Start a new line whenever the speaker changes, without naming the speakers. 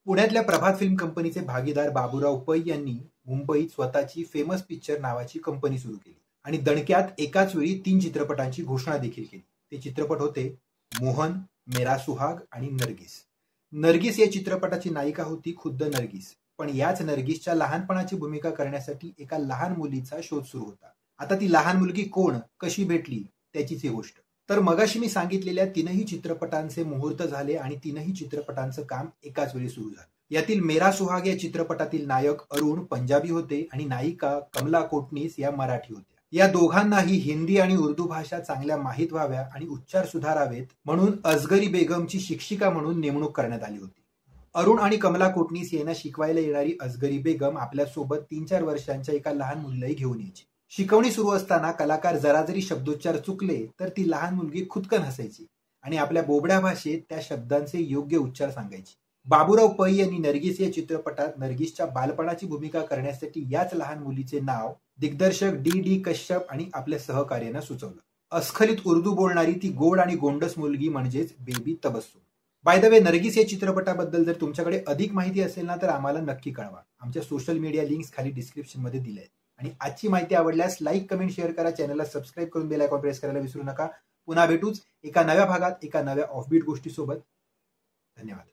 पुण्यातल्या प्रभात फिल्म कंपनीचे भागीदार बाबूराव पै यांनी मुंबईत स्वतःची फेमस पिक्चर नावाची कंपनी सुरू केली आणि दणक्यात एकाच वेळी 3 चित्रपटांची घोषणा देखील केली. ते चित्रपट होते मोहन, मेरा सुहाग आणि नर्गिस. नर्गिस या चित्रपटाची नायिका होती खुद्द नर्गिस, पण याच नर्गिसच्या लहानपणाची भूमिका करण्यासाठी एका लहान मुलीचा शोध सुरू होता. आता ती लहान मुलगी कोण, कशी भेटली, त्याचीच ही गोष्ट. तर मगाशी मी सांगितलेल्या 3ही चित्रपटांचे मुहूर्त झाले आणि 3ही चित्रपटांचं काम एकाच वेळी सुरू झालं. यातील मेरा सुहाग या चित्रपटातील नायक अरुण पंजाबी होते आणि नायिका कमला कोटनीस या मराठी होत्या. या दोघांनाही हिंदी आणि उर्दू भाषा चांगल्या माहीत व्हाव्या आणि उच्चार सुधारावेत म्हणून असगरी बेगमची शिक्षिका म्हणून नेमणूक करण्यात आली होती. अरुण आणि कमला कोटनीस यांना शिकवायला येणारी असगरी बेगम आपल्यासोबत 3-4 वर्षांच्या एका लहान मुलीलाही घेऊन यायची. शिकवणी सुरू असताना कलाकार जरा जरी शब्दोच्चार चुकले तर ती लहान मुलगी खुदकन हसायची आणि आपल्या बोबड्या भाषेत त्या शब्दांचे योग्य उच्चार सांगायची. बाबूराव पै यांनी नर्गिस या चित्रपटात नर्गिसच्या बालपणाची भूमिका करण्यासाठी याच लहान मुलीचे नाव दिग्दर्शक डी कश्यप आणि आपल्या सहकार्यांना सुचवलं. अस्खलित उर्दू बोलणारी ती गोड आणि गोंडस मुलगी म्हणजेच baby Tabassum. By the way, Nargis या चित्रपटाबद्दल जर तुमच्याकडे अधिक माहिती असेल ना तर आम्हाला नक्की कळवा. आमच्या सोशल मीडिया लिंक्स खाली डिस्क्रिप्शन मध्ये दिल्या आहेत. आणि आजची माहिती आवडल्यास लाईक, कमेंट, शेअर करा. चॅनलला सबस्क्राईब करून बेल आयकॉन प्रेस करायला विसरू नका. पुन्हा भेटूच एका नव्या भागात एका नव्या ऑफबीट गोष्टीसोबत. धन्यवाद.